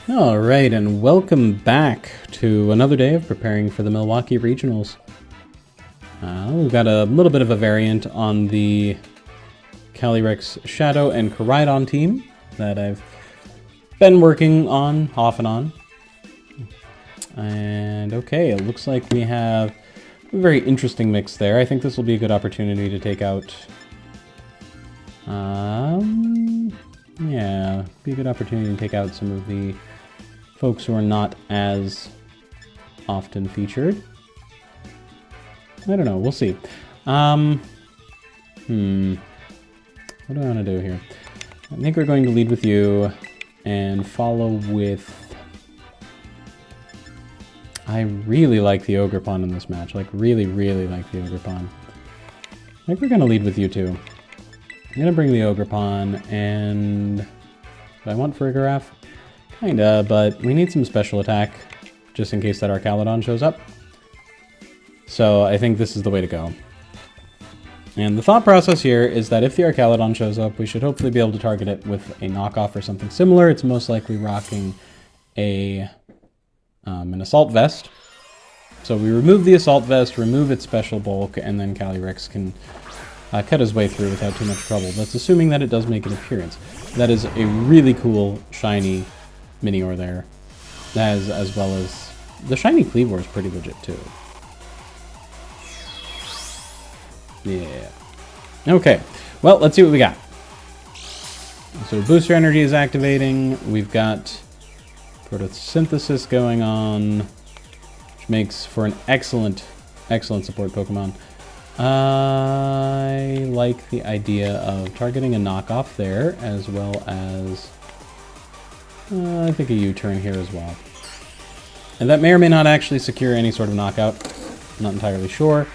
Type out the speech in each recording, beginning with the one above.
Alright, and welcome back to another day of preparing for the Milwaukee Regionals. We've got a little bit of a variant on the Calyrex Shadow and Koraidon team that I've been working on, off and on. And okay, it looks like we have a very interesting mix there. I think this will be a good opportunity to take out... yeah, be a good opportunity to take out some of the folks who are not as often featured. I don't know, we'll see. What do I want to do here? I think we're going to lead with you and follow with... I really like the Ogerpon in this match. Like, really like the Ogerpon. I think we're going to lead with you two. I'm going to bring the Ogerpon and... do I want Farigiraf? Kinda, but we need some special attack just in case that Archaludon shows up. So I think this is the way to go. And the thought process here is that if the Archaludon shows up, we should hopefully be able to target it with a knockoff or something similar. It's most likely rocking an Assault Vest. So we remove the Assault Vest, remove its special bulk, and then Calyrex can cut his way through without too much trouble. That's assuming that it does make an appearance. That is a really cool, shiny Minior there. As well as... the shiny Kleavor is pretty legit too. Yeah. Okay. Well, let's see what we got. So booster energy is activating. We've got photosynthesis going on, which makes for an excellent support Pokemon. I like the idea of targeting a knockoff there, as well as I think a U-turn here as well. And that may or may not actually secure any sort of knockout. I'm not entirely sure.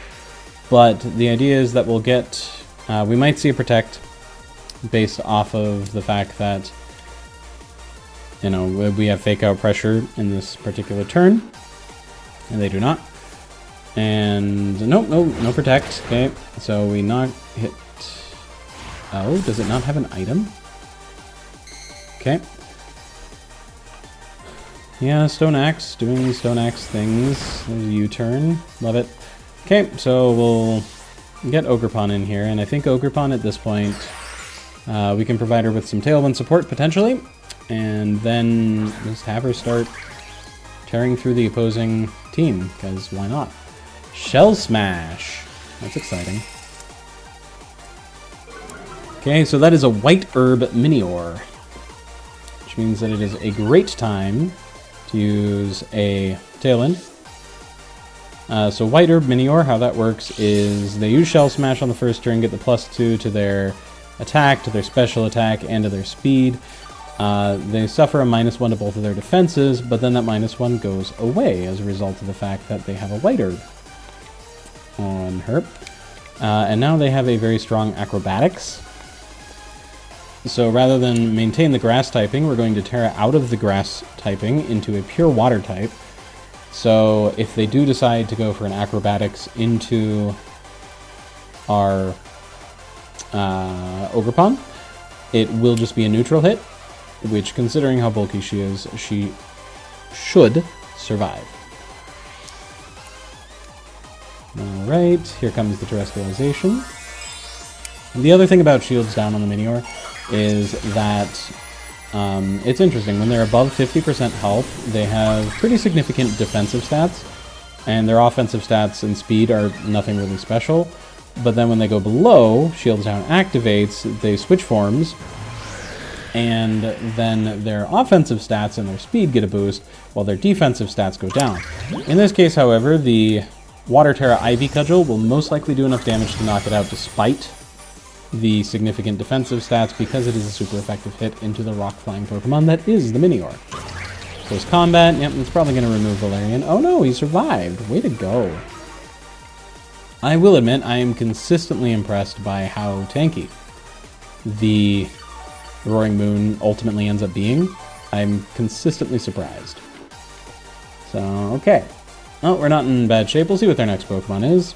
But the idea is that we'll get... we might see a Protect based off of the fact that, you know, we have Fake Out pressure in this particular turn. And they do not. And no Protect. Okay, so we not hit... oh, does it not have an item? Okay. Yeah, Stone Axe, doing Stone Axe things. There's a U-turn. Love it. Okay, so we'll get Ogerpon in here, and I think Ogerpon at this point, we can provide her with some Tailwind support, potentially, and then just have her start tearing through the opposing team, because why not? Shell Smash! That's exciting. Okay, so that is a White Herb Minior, which means that it is a great time to use a Tailwind. So White Herb Minior, how that works is they use Shell Smash on the first turn, get the +2 to their attack, to their special attack, and to their speed. They suffer a -1 to both of their defenses, but then that -1 goes away as a result of the fact that they have a White Herb on her. And now they have a very strong Acrobatics. So rather than maintain the Grass typing, we're going to Terra out of the Grass typing into a pure Water type. So if they do decide to go for an Acrobatics into our Ogerpon, it will just be a neutral hit, which, considering how bulky she is, she should survive. Alright, here comes the Terrestrialization. And the other thing about shields down on the Minior is that it's interesting. When they're above 50% health, they have pretty significant defensive stats, and their offensive stats and speed are nothing really special. But then when they go below, Shields Down activates, they switch forms, and then their offensive stats and their speed get a boost, while their defensive stats go down. In this case, however, the Water Terra Ivy Cudgel will most likely do enough damage to knock it out despite the significant defensive stats, because it is a super effective hit into the rock flying Pokemon that is the Minior. Close combat, yep, it's probably going to remove Valerian. Oh no, he survived. Way to go. I will admit, I am consistently impressed by how tanky the Roaring Moon ultimately ends up being. I'm consistently surprised. So, okay. Oh, we're not in bad shape. We'll see what their next Pokemon is.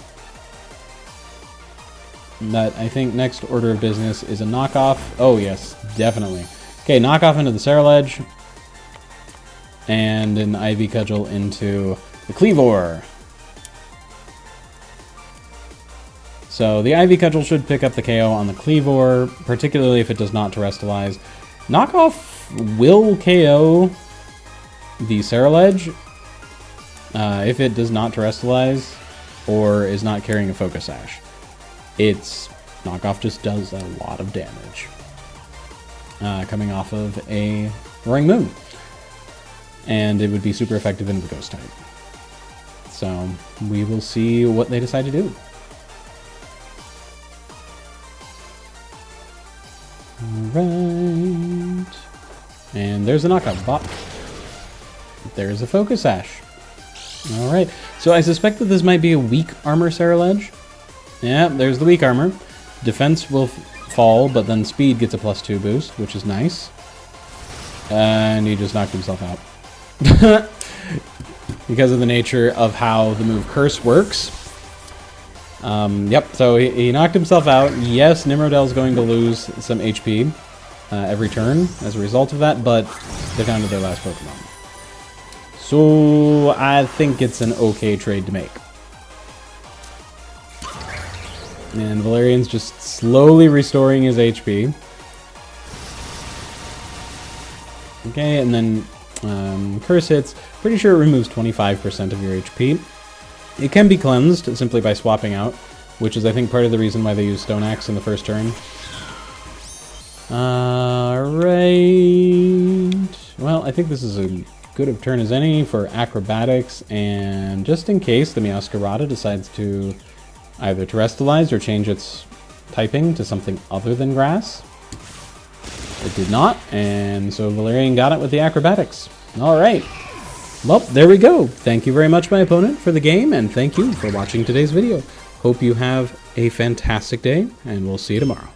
But I think next order of business is a knockoff. Oh, yes, definitely. Okay, knockoff into the Ceruledge. and an Ivy Cudgel into the Cleavor. So the Ivy Cudgel should pick up the KO on the Cleavor, particularly if it does not Terrestrialize. Knockoff will KO the Ceruledge if it does not Terrestrialize or is not carrying a Focus Sash. Its Knockoff just does a lot of damage coming off of a Roaring Moon. And it would be super effective into the Ghost type. So we will see what they decide to do. Alright. And there's a knockout bot. There's a Focus Sash. Alright. So I suspect that this might be a weak armor Ceruledge. Yeah, there's the weak armor. Defense will fall, but then speed gets a +2 boost, which is nice. And he just knocked himself out. Because of the nature of how the move Curse works. Yep, so he knocked himself out. Yes, Nimrodell's going to lose some HP every turn as a result of that, but they're down to their last Pokemon. So I think it's an okay trade to make. And Valerian's just slowly restoring his HP. Okay, and then Curse hits. Pretty sure it removes 25% of your HP. It can be cleansed simply by swapping out, which is, I think, part of the reason why they use Stone Axe in the first turn. Alright. Well, I think this is as good of turn as any for Acrobatics, and just in case the Meowscarada decides to either Terrestrialize or change its typing to something other than Grass. It did not, and so Valerian got it with the Acrobatics. Alright. Well, there we go. Thank you very much, my opponent, for the game, and thank you for watching today's video. Hope you have a fantastic day, and we'll see you tomorrow.